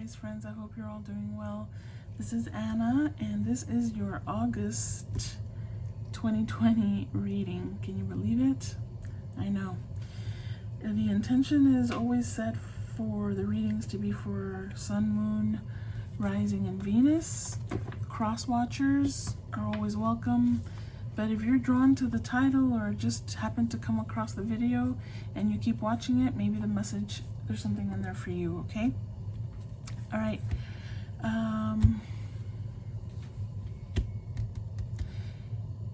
Aries friends, I hope you're all doing well. This is Anna, and this is your August 2020 reading. Can you believe it? I know. The intention is always set for the readings to be for Sun, Moon, Rising, and Venus. Cross watchers are always welcome. But if you're drawn to the title or just happen to come across the video and you keep watching it, maybe the message, there's something in there for you, okay? All right.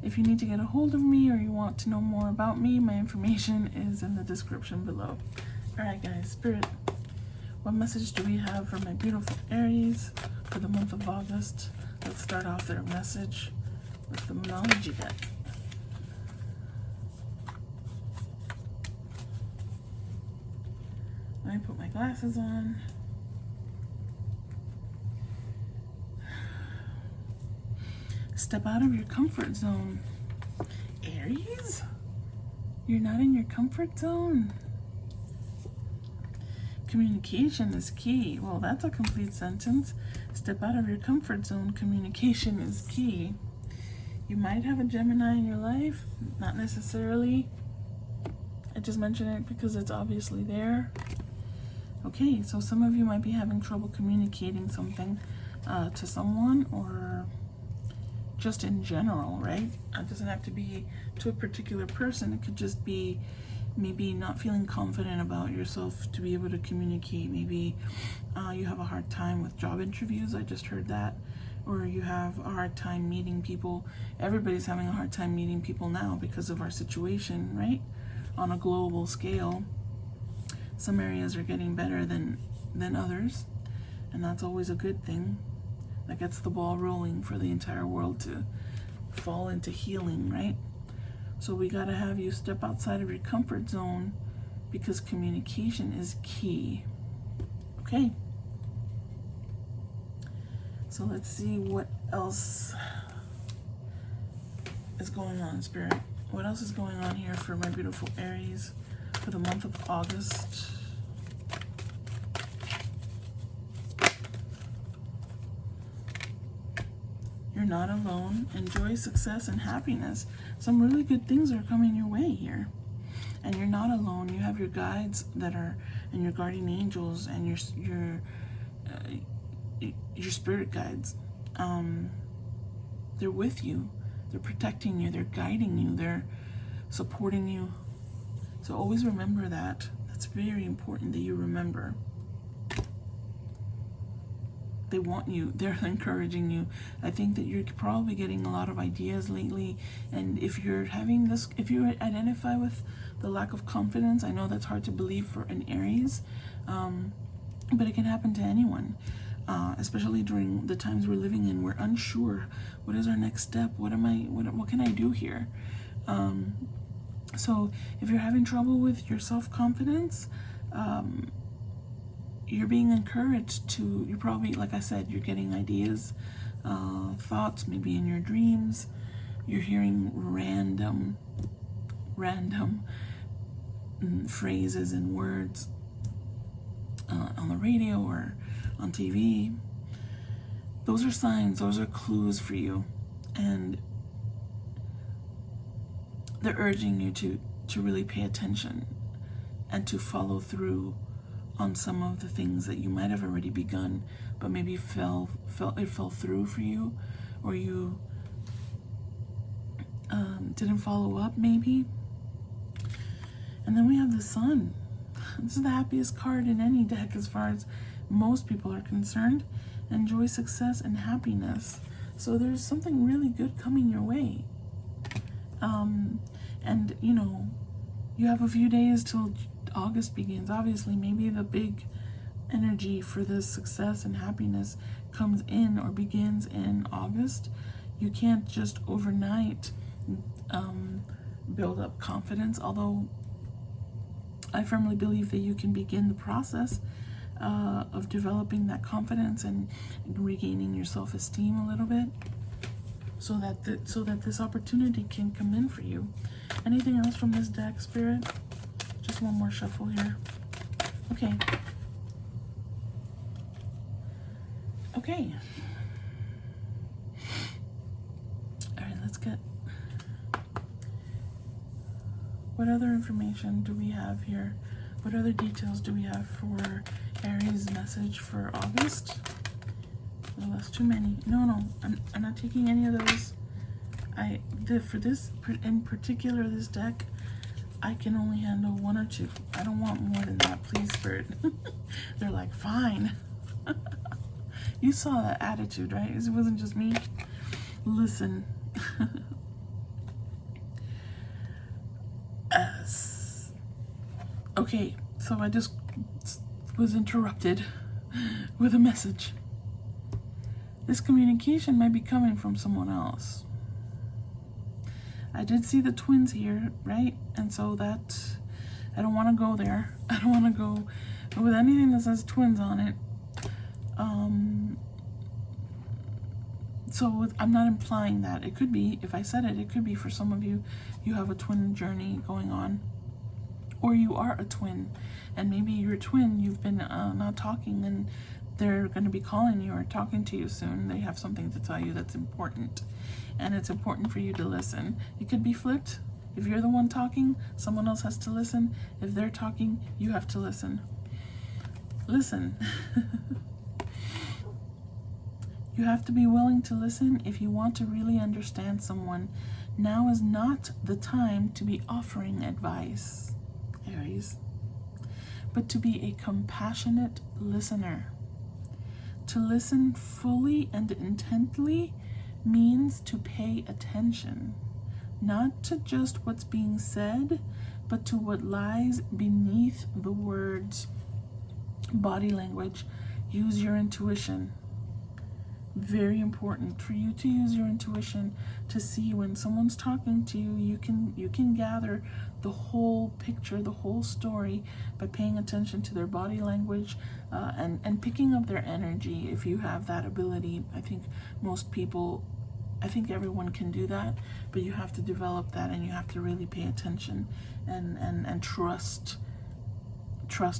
If you need to get a hold of me or you want to know more about me, my information is in the description below. All right, guys, Spirit, what message do we have for my beautiful Aries for the month of August? Let's start off their message with the Monology deck. Let me put my glasses on. Step out of your comfort zone. Aries? You're not in your comfort zone? Communication is key. Well, that's a complete sentence. Step out of your comfort zone. Communication is key. You might have a Gemini in your life. Not necessarily. I just mention it because it's obviously there. Okay, so some of you might be having trouble communicating something to someone, or just in general, right? It doesn't have to be to a particular person. It could just be maybe not feeling confident about yourself to be able to communicate. Maybe you have a hard time with job interviews. I just heard that. Or you have a hard time meeting people. Everybody's having a hard time meeting people now because of our situation, right? On a global scale. Some areas are getting better than others, and that's always a good thing. That gets the ball rolling for the entire world to fall into healing, right? So we got to have you step outside of your comfort zone because communication is key. Okay. So let's see what else is going on, Spirit. What else is going on here for my beautiful Aries for the month of August? You're not alone. Enjoy success and happiness. Some really good things are coming your way here. And you're not alone. You have your guides that are, and your guardian angels, and your spirit guides. They're with you. They're protecting you. They're guiding you. They're supporting you. So always remember that. That's very important that you remember. They want you. They're encouraging you. I think that you're probably getting a lot of ideas lately. And if you're having this, if you identify with the lack of confidence, I know that's hard to believe for an Aries, but it can happen to anyone, especially during the times we're living in. We're unsure. What is our next step? What can I do here? So if you're having trouble with your self-confidence, you're being encouraged to, you're probably, like I said, you're getting ideas, thoughts, maybe in your dreams. You're hearing random phrases and words on the radio or on TV. Those are signs, those are clues for you. And they're urging you to really pay attention and to follow through on some of the things that you might have already begun, but maybe it fell through for you, or you didn't follow up, maybe. And then we have the Sun. This is the happiest card in any deck as far as most people are concerned. Enjoy success and happiness. So there's something really good coming your way. And you know, you have a few days till August begins. Obviously, maybe the big energy for this success and happiness comes in or begins in August. You can't just overnight build up confidence, although I firmly believe that you can begin the process of developing that confidence and regaining your self-esteem a little bit, so that this opportunity can come in for you. Anything else from this deck, Spirit? Just one more shuffle here. Okay. Okay. All right, let's get... What other information do we have here? What other details do we have for Aries' message for August? Well, that's too many. No, I'm not taking any of those. For this, in particular, this deck, I can only handle 1 or 2. I don't want more than that, please, Spirit. They're like, fine. You saw that attitude, right? It wasn't just me. Listen. Okay, so I just was interrupted with a message. This communication might be coming from someone else. I did see the twins here, right? And so that, I don't want to go there. I don't want to go with anything that says twins on it. I'm not implying that. It could be, if I said it, it could be for some of you, you have a twin journey going on. Or you are a twin, and maybe you're a twin, you've been not talking, and they're going to be calling you or talking to you soon. They have something to tell you that's important, and it's important for you to listen. It could be flipped. If you're the one talking, someone else has to listen. If they're talking, you have to listen. Listen. You have to be willing to listen if you want to really understand someone. Now is not the time to be offering advice, Aries, but to be a compassionate listener. To listen fully and intently means to pay attention, not to just what's being said, but to what lies beneath the words. Body language. Use your intuition. Very important for you to use your intuition to see when someone's talking to you. You can gather the whole picture, the whole story, by paying attention to their body language and picking up their energy. If you have that ability, I think most people, I think everyone can do that, but you have to develop that, and you have to really pay attention and trust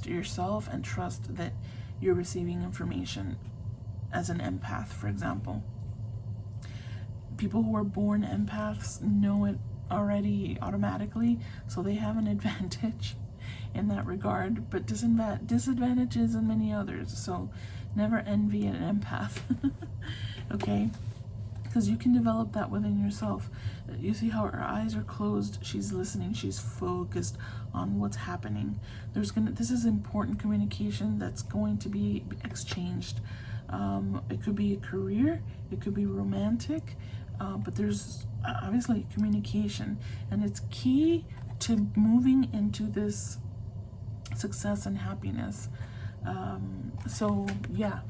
yourself, and trust that you're receiving information. As an empath, for example, people who are born empaths know it already automatically, so they have an advantage in that regard, but disadvantages in many others. So never envy an empath. Okay, because you can develop that within yourself. You see how her eyes are closed, she's listening, she's focused on what's happening. This is important communication that's going to be exchanged. It could be a career, it could be romantic, but there's obviously communication, and it's key to moving into this success and happiness. So yeah,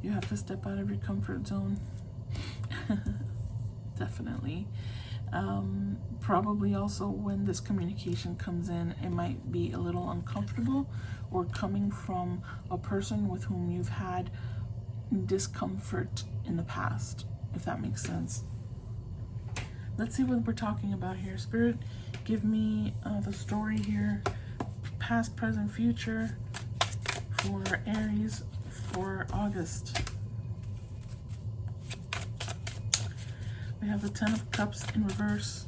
you have to step out of your comfort zone. Definitely. Probably also when this communication comes in, it might be a little uncomfortable, or coming from a person with whom you've had discomfort in the past, if that makes sense. Let's see what we're talking about here. Spirit, give me the story here, past, present, future, for Aries for August. We have the 10 of Cups in reverse.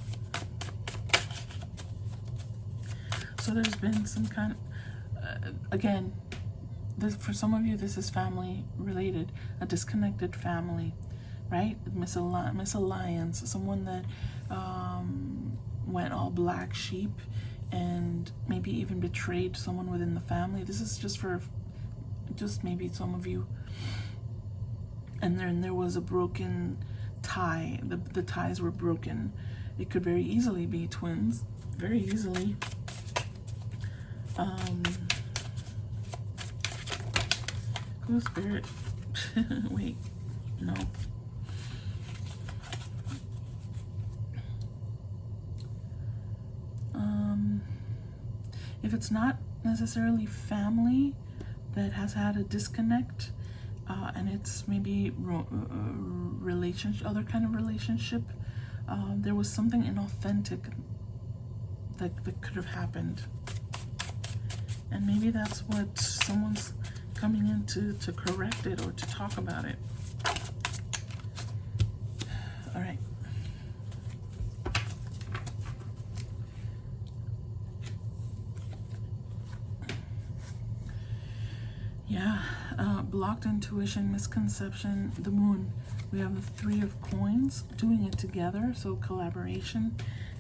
So there's been some kind of, again, for some of you, this is family related, a disconnected family, right? Misalliance, someone that went all black sheep and maybe even betrayed someone within the family. This is just maybe some of you. And then there was a broken tie. The ties were broken. It could very easily be twins, very easily. Go Spirit. Wait, no. If it's not necessarily family that has had a disconnect, and it's maybe relationship, other kind of relationship, there was something inauthentic that could have happened, And maybe that's what someone's coming in to correct it or to talk about it. All right. Yeah, blocked intuition, misconception, the moon. We have the Three of Coins, doing it together, so collaboration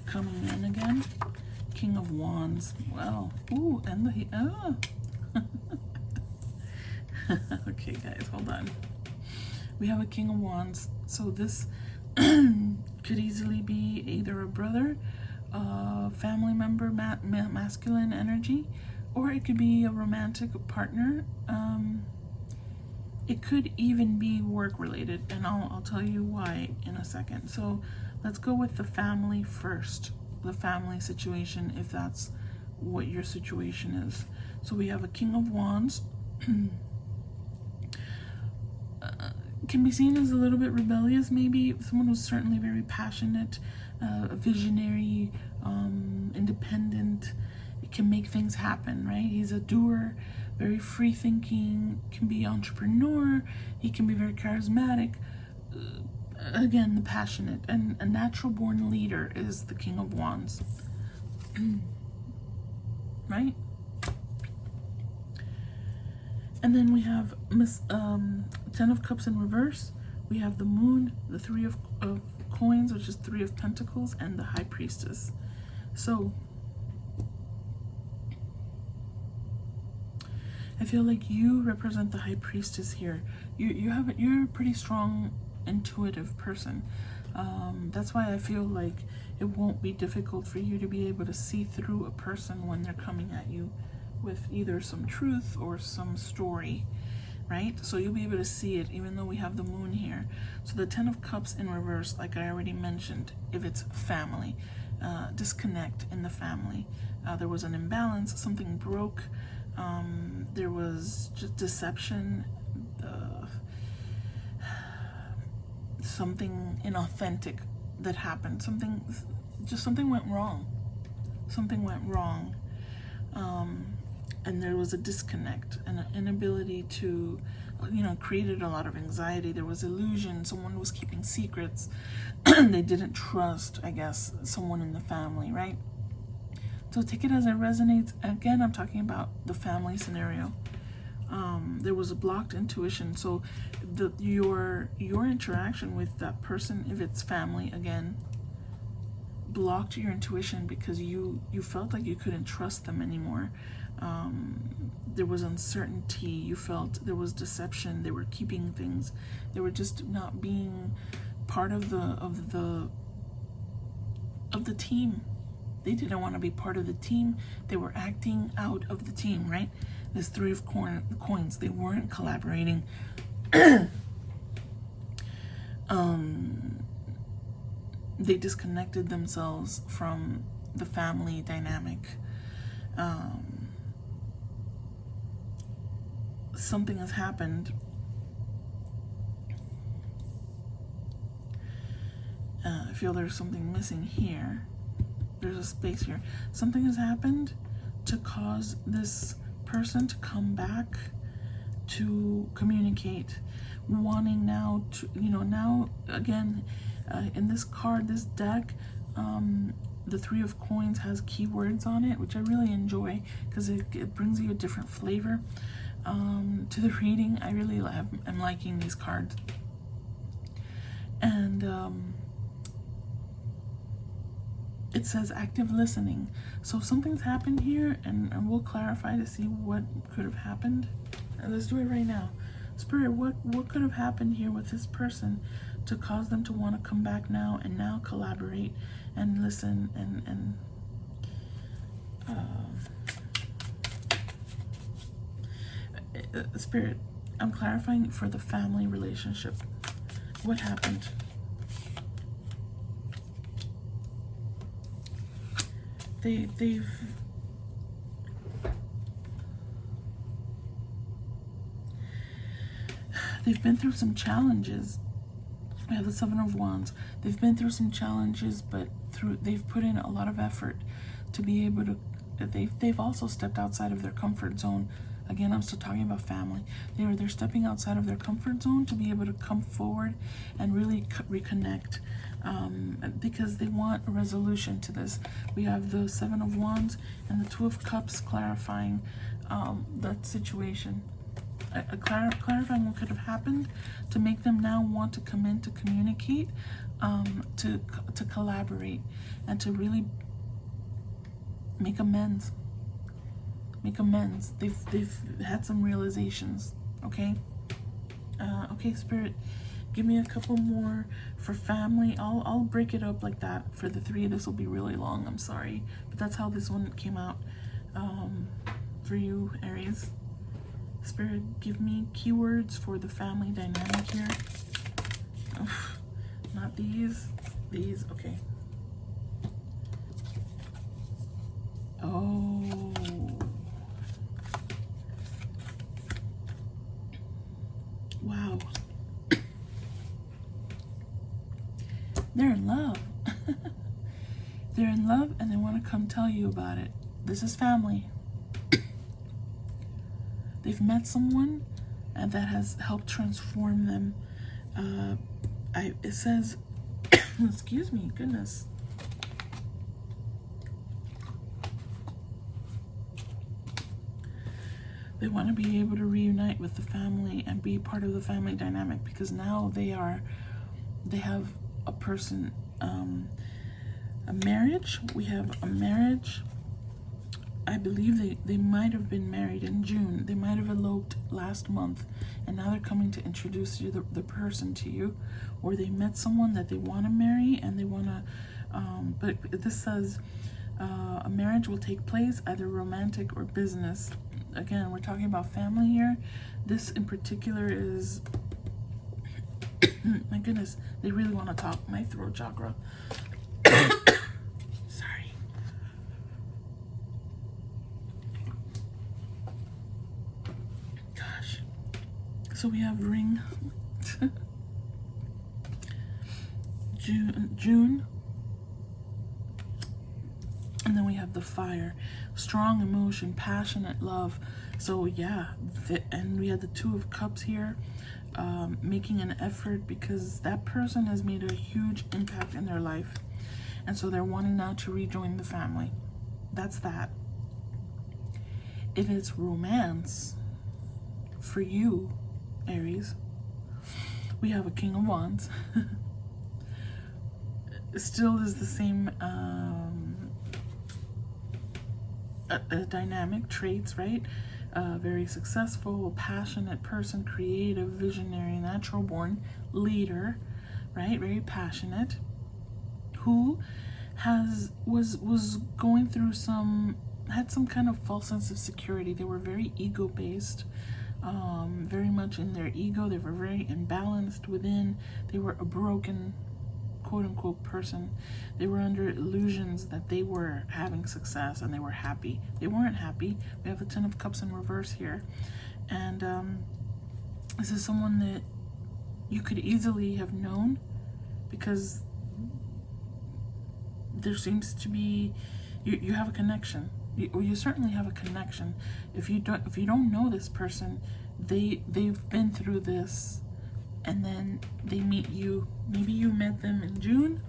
coming in again. King of Wands. Well, ooh, and the okay, guys, hold on. We have a King of Wands, so this could easily be either a brother, a family member, masculine energy, or it could be a romantic partner. It could even be work related, and I'll tell you why in a second. So let's go with the family first, the family situation, if that's what your situation is. So we have a King of Wands. Can be seen as a little bit rebellious, maybe someone who's certainly very passionate, visionary, independent. It can make things happen, right? He's a doer, very free thinking, can be entrepreneur, he can be very charismatic. Again, the passionate, and a natural born leader is the King of Wands. Right? And then we have Ten of Cups in reverse. We have the Moon, the Three of Coins, which is Three of Pentacles, and the High Priestess. So I feel like you represent the High Priestess here. You're a pretty strong, intuitive person. That's why I feel like it won't be difficult for you to be able to see through a person when they're coming at you with either some truth or some story, right? So you'll be able to see it even though we have the Moon here. So the Ten of Cups in reverse, like I already mentioned, if it's family, disconnect in the family. There was an imbalance, something broke, there was just deception, something inauthentic that happened, something went wrong. Something went wrong. And there was a disconnect and an inability to, created a lot of anxiety. There was illusion. Someone was keeping secrets. They didn't trust, I guess, someone in the family, right? So take it as it resonates. Again, I'm talking about the family scenario. There was a blocked intuition. So your interaction with that person, if it's family, again, blocked your intuition because you felt like you couldn't trust them anymore. There was uncertainty. You felt there was deception. They were keeping things. They were just not being part of the team. They didn't want to be part of the team. They were acting out of the team, right? This Three of Coins. They weren't collaborating. They disconnected themselves from the family dynamic. Something has happened. I feel there's something missing here. There's a space here. Something has happened to cause this person to come back to communicate, wanting now to, now again, in this card, this deck, the Three of Coins has keywords on it, which I really enjoy because it brings you a different flavor to the reading. I really I'm liking these cards. And it says active listening. So something's happened here, and we'll clarify to see what could have happened. And let's do it right now. Spirit, what could have happened here with this person to cause them to want to come back now and now collaborate and listen and Spirit, I'm clarifying for the family relationship. What happened? They've been through some challenges. We have the Seven of Wands. They've been through some challenges, but they've put in a lot of effort to be able to they've also stepped outside of their comfort zone. Again, I'm still talking about family. They're stepping outside of their comfort zone to be able to come forward and really reconnect, because they want a resolution to this. We have the Seven of Wands and the Two of Cups clarifying that situation. Clarifying what could have happened to make them now want to come in to communicate, to collaborate, and to really make amends. They've had some realizations. Okay. Okay, Spirit, give me a couple more for family. I'll break it up like that for the three. This will be really long, I'm sorry, but that's how this one came out for you, Aries. Spirit, give me keywords for the family dynamic here. Not these. These, okay. Oh. Wow. They're in love. They're in love and they want to come tell you about it. This is family. They've met someone and that has helped transform them. It says, excuse me, goodness. They want to be able to reunite with the family and be part of the family dynamic, because now they have a person, a marriage. We have a marriage. I believe they might have been married in June. They might have eloped last month, and now they're coming to introduce you the person to you, or they met someone that they want to marry and they want to. But this says a marriage will take place, either romantic or business. Again, we're talking about family here. This in particular is, my goodness, they really want to talk. My throat chakra. Sorry. Gosh. So we have ring. June. And then we have the fire, strong emotion, passionate love. So yeah, and we had the Two of Cups here, making an effort because that person has made a huge impact in their life. And so they're wanting now to rejoin the family. That's that. If it's romance for you, Aries, we have a King of Wands. Still is the same dynamic traits, right? Very successful, passionate person, creative, visionary, natural born leader, right? Very passionate, who was going through had some kind of false sense of security. They were very ego based, very much in their ego. They were very imbalanced within. They were a broken, quote unquote, person. They were under illusions that they were having success and they were happy. They weren't happy. We have the Ten of Cups in reverse here. And this is someone that you could easily have known, because there seems to be, you have a connection. You certainly have a connection. If you don't know this person, they've been through this, and then they meet you. Maybe you met them in June,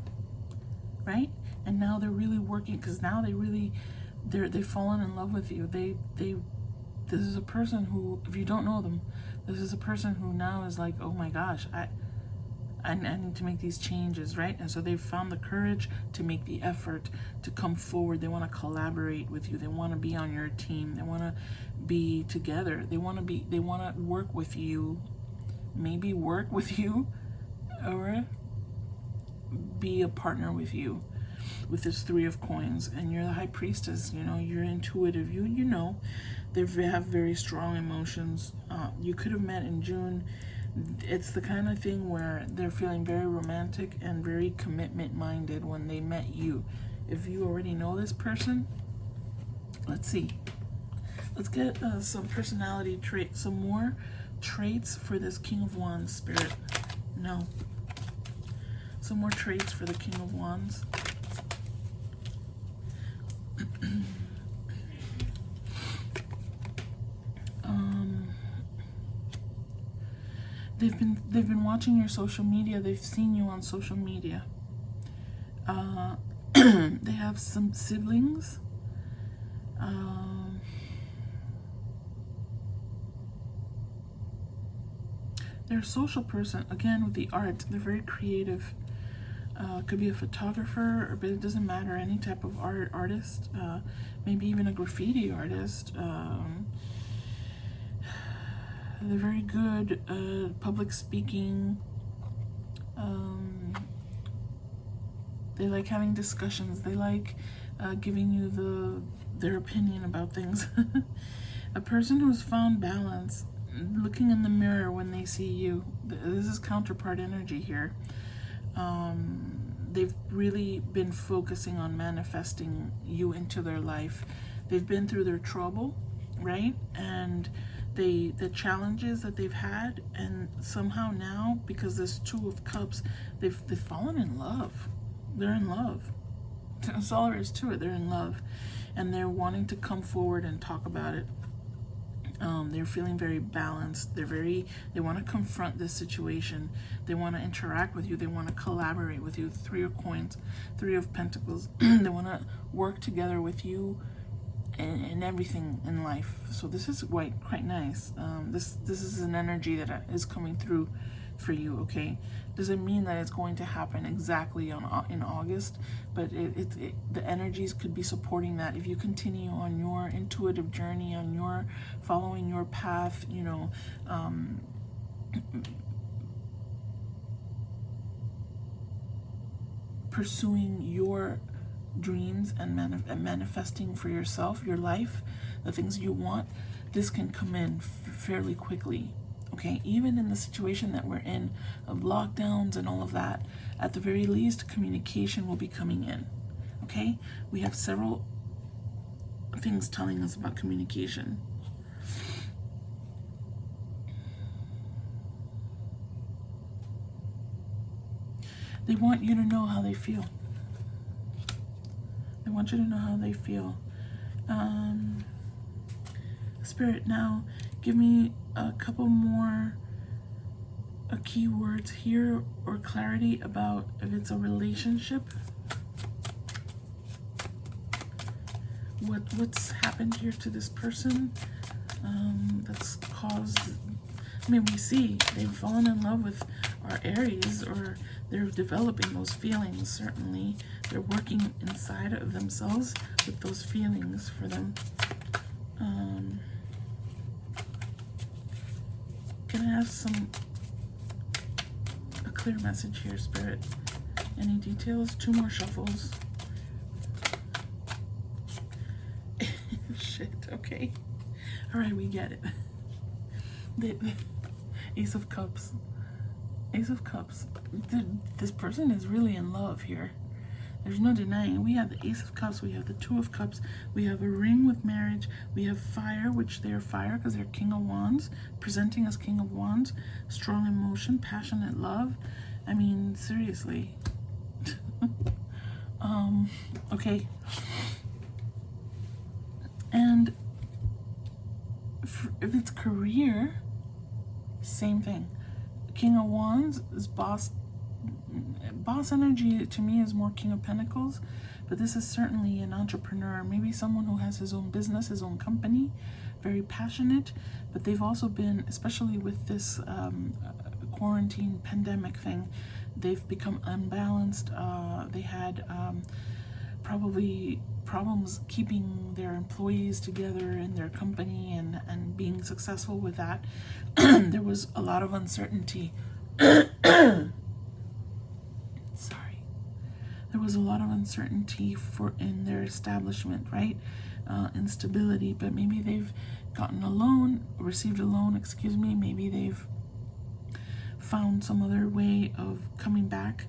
right? And now they're really working, because now they've fallen in love with you. This is a person who, if you don't know them, this is a person who now is like, oh my gosh, I need to make these changes, right? And so they've found the courage to make the effort to come forward. They want to collaborate with you. They want to be on your team. They want to be together. They want to work with you. Maybe work with you, or be a partner with you, with this Three of Coins. And you're the High Priestess, you're intuitive, they have very strong emotions. You could have met in June. It's the kind of thing where they're feeling very romantic and very commitment minded when they met you. If you already know this person, let's see. Let's get some personality traits, some more traits for this King of Wands, Spirit. No. Some more traits for the King of Wands. watching your social media. They've seen you on social media. They have some siblings. They're a social person, again, with the art. They're very creative. Could be a photographer, but it doesn't matter. Any type of artist, maybe even a graffiti artist. They're very good public speaking. They like having discussions. They like giving you their opinion about things. A person who's found balance, looking in the mirror when they see you. This is counterpart energy here. They've really been focusing on manifesting you into their life. They've been through their trouble, right? And the challenges that they've had, and somehow now, because this Two of Cups, they've fallen in love. They're in love. That's all there is to it. They're in love, and they're wanting to come forward and talk about it. They're feeling very balanced. They want to confront this situation. They want to interact with you. They want to collaborate with you. Three of Coins, Three of Pentacles. They want to work together with you and everything in life. So this is quite nice. This is an energy that is coming through for you. Okay, doesn't mean that it's going to happen exactly in August, but the energies could be supporting that if you continue on your intuitive journey, on your following your path, you know, pursuing your dreams and manifesting for yourself, your life, the things you want. This can come in fairly quickly. Okay, even in the situation that we're in of lockdowns and all of that, at the very least, communication will be coming in. Okay, we have several things telling us about communication. They want you to know how they feel. They want you to know how they feel. Spirit, now give me a couple more keywords here, or clarity about if it's a relationship. What's happened here to this person that's caused, I mean, we see they've fallen in love with our Aries, or they're developing those feelings. Certainly they're working inside of themselves with those feelings for them. Can I have a clear message here, Spirit? Any details? 2 more shuffles. Shit, okay. All right, we get it. The Ace of Cups. Ace of Cups. This person is really in love here. There's no denying. We have the Ace of Cups, we have the Two of Cups, we have a ring with marriage, we have fire, which they're fire because they're King of Wands, presenting as King of Wands, strong emotion, passionate love. I mean, seriously. Okay. And if it's career, same thing. King of Wands is boss energy. To me is more King of Pentacles, but this is certainly an entrepreneur, maybe someone who has his own business, his own company, very passionate. But they've also been, especially with this quarantine pandemic thing, they've become unbalanced. They had probably problems keeping their employees together in their company and being successful with that. There was a lot of uncertainty. Sorry. There was a lot of uncertainty in their establishment, right? Instability, but maybe they've gotten a loan, received a loan, excuse me. Maybe they've found some other way of coming back.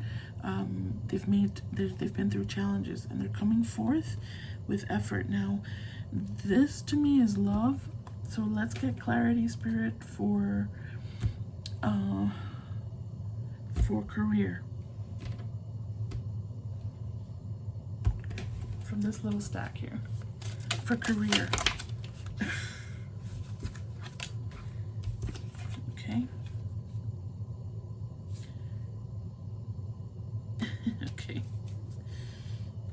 They've been through challenges and they're coming forth with effort. Now, this to me is love. So let's get clarity, Spirit, for career. From this little stack here. For career. Okay. Okay.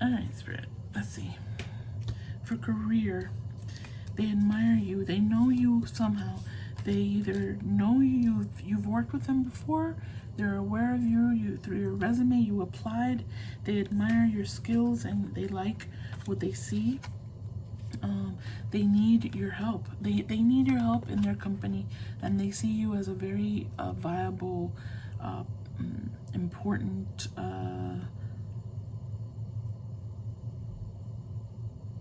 All right, Spirit. Let's see. For career, they admire you. They know you somehow. They either know you've worked with them before, they're aware of you through your resume, you applied, they admire your skills and they like what they see. They need your help. They need your help in their company, and they see you as a very viable, important,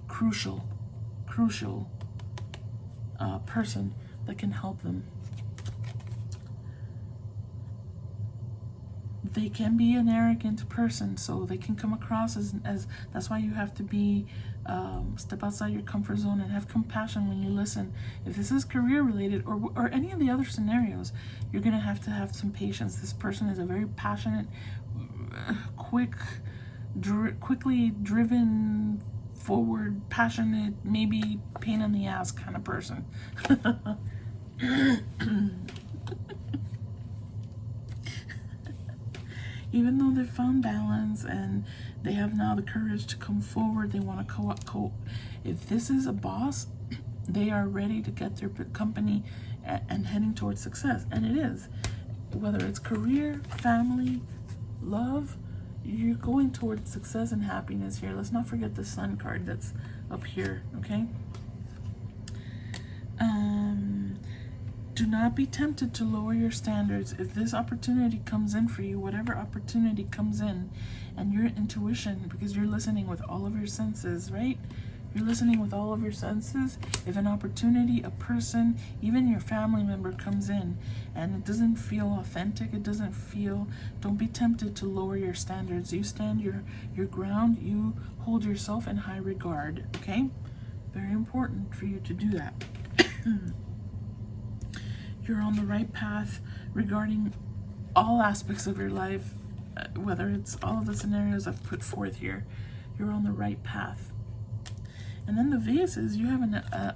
crucial person that can help them. They can be an arrogant person, so they can come across as that's why you have to be step outside your comfort zone and have compassion when you listen. If this is career related or any of the other scenarios, you're gonna have to have some patience. This person is a very passionate, quickly driven forward, passionate, maybe pain in the ass kind of person. Even though they've found balance and they have now the courage to come forward, they want to if this is a boss, they are ready to get their company and heading towards success. And it is. Whether it's career, family, love, you're going towards success and happiness here. Let's not forget the Sun card that's up here, okay? Do not be tempted to lower your standards. If this opportunity comes in for you, whatever opportunity comes in, and your intuition, because you're listening with all of your senses, right? You're listening with all of your senses. If an opportunity, a person, even your family member comes in and it doesn't feel authentic, don't be tempted to lower your standards. You stand your ground, you hold yourself in high regard, okay? Very important for you to do that. You're on the right path regarding all aspects of your life, whether it's all of the scenarios I've put forth here. You're on the right path. And then the vases, you have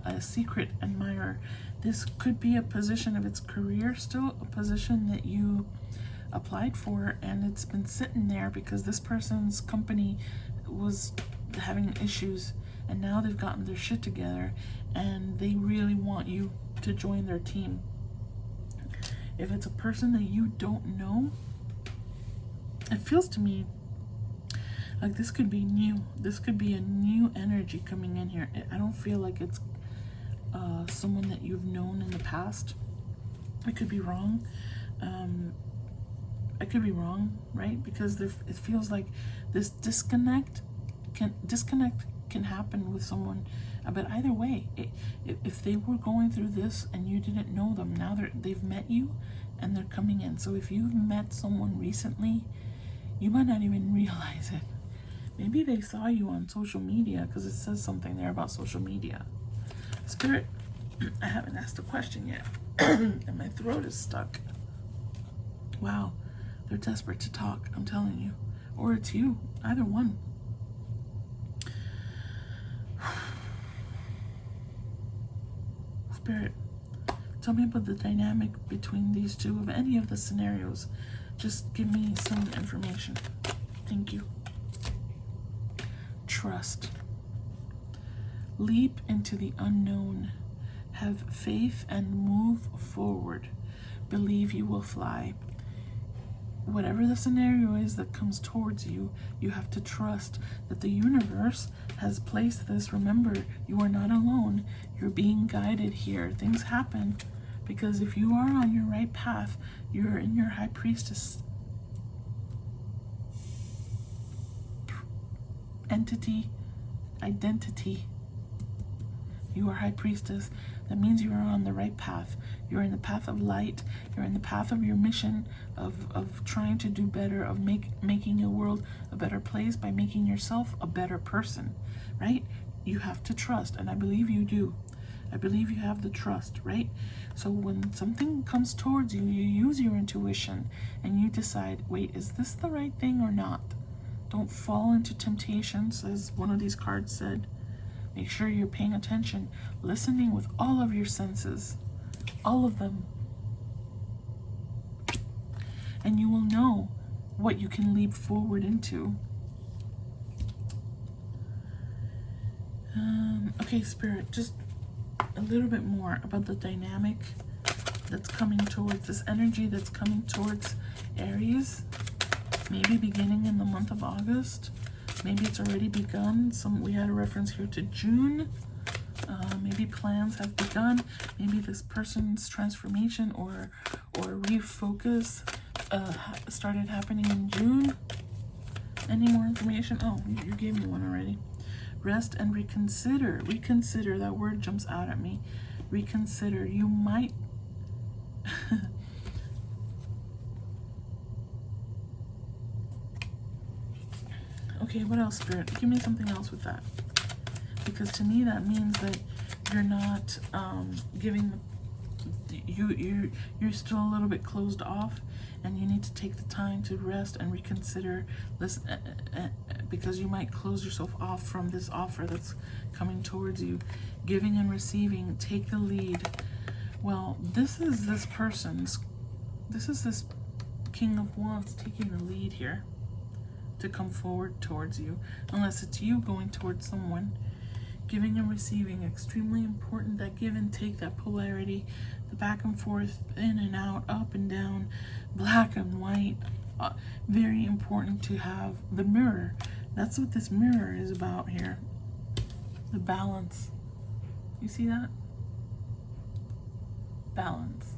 a secret admirer. This could be a position of its career still, a position that you applied for, and it's been sitting there because this person's company was having issues, and now they've gotten their shit together, and they really want you to join their team. If it's a person that you don't know, it feels to me like this could be new. This could be a new energy coming in here. I don't feel like it's someone that you've known in the past. I could be wrong. I could be wrong, right? Because it feels like this disconnect can happen with someone. But either way, if they were going through this and you didn't know them, now they've met you and they're coming in. So if you've met someone recently, you might not even realize it. Maybe they saw you on social media, because it says something there about social media. Spirit, I haven't asked a question yet, and my throat is stuck. Wow, they're desperate to talk, I'm telling you. Or it's you, either one. Spirit, tell me about the dynamic between these two of any of the scenarios. Just give me some information. Thank you. Trust. Leap into the unknown. Have faith and move forward. Believe you will fly. Whatever the scenario is that comes towards you, you have to trust that the universe has placed this. Remember, you are not alone. You're being guided here. Things happen because if you are on your right path, you're in your high priestess identity. You are high priestess. That means you are on the right path. You're in the path of light. You're in the path of your mission of trying to do better, of making your world a better place by making yourself a better person, right? You have to trust, and I believe you do. I believe you have the trust, right? So when something comes towards you, you use your intuition and you decide, wait, is this the right thing or not? Don't fall into temptations, as one of these cards said. Make sure you're paying attention, listening with all of your senses, all of them. And you will know what you can leap forward into. Okay, Spirit, just a little bit more about the dynamic that's coming towards this energy that's coming towards Aries. Maybe beginning in the month of August. Maybe it's already begun. We had a reference here to June. Maybe plans have begun. Maybe this person's transformation or refocus started happening in June. Any more information? Oh, you gave me one already. Rest and reconsider. Reconsider, that word jumps out at me. Reconsider. You might okay, what else, Spirit? Give me something else with that. Because to me that means that you're not giving you're still a little bit closed off, and you need to take the time to rest and reconsider this, because you might close yourself off from this offer that's coming towards you. Giving and receiving, take the lead. Well, this is this person's, this is this King of Wands taking the lead here to come forward towards you, unless it's you going towards someone. Giving and receiving, extremely important, that give and take, that polarity, the back and forth, in and out, up and down, black and white. Very important to have the mirror. That's what this mirror is about here. The balance. You see that? Balance.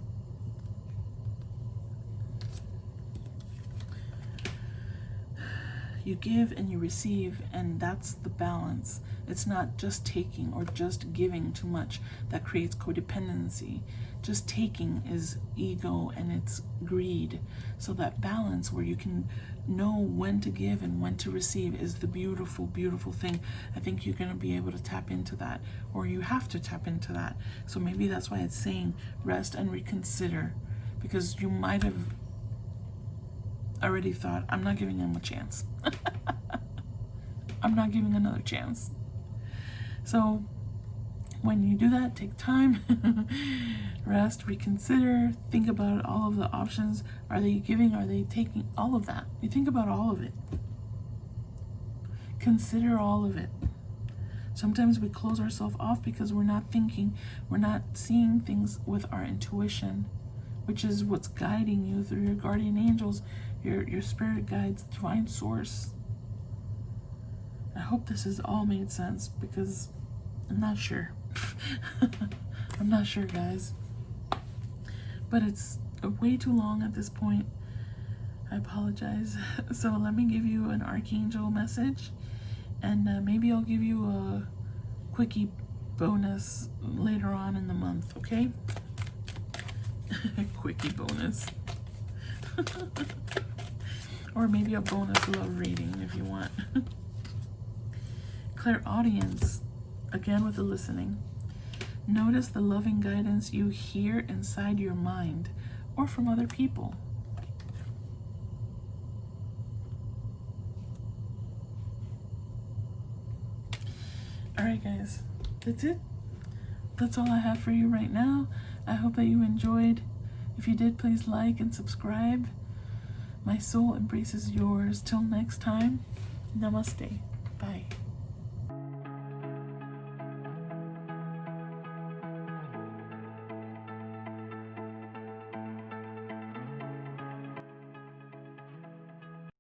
You give and you receive, and that's the balance. It's not just taking or just giving too much. That creates codependency. Just taking is ego and it's greed. So that balance where you can know when to give and when to receive is the beautiful, beautiful thing. I think you're going to be able to tap into that, or you have to tap into that. So maybe that's why it's saying rest and reconsider, because you might have already thought, I'm not giving him a chance. I'm not giving another chance. So when you do that, take time, rest, reconsider, think about all of the options. Are they giving? Are they taking? All of that. You think about all of it. Consider all of it. Sometimes we close ourselves off because we're not thinking, we're not seeing things with our intuition, which is what's guiding you through your guardian angels, your spirit guides, divine source. I hope this has all made sense, because I'm not sure. I'm not sure, guys. But it's way too long at this point. I apologize. So let me give you an archangel message, and maybe I'll give you a quickie bonus later on in the month, okay? Quickie bonus. Or maybe a bonus love reading if you want. Clairaudience, again with the listening. Notice the loving guidance you hear inside your mind or from other people. Alright guys, that's it. That's all I have for you right now. I hope that you enjoyed. If you did, please like and subscribe. My soul embraces yours. Till next time, namaste. Bye.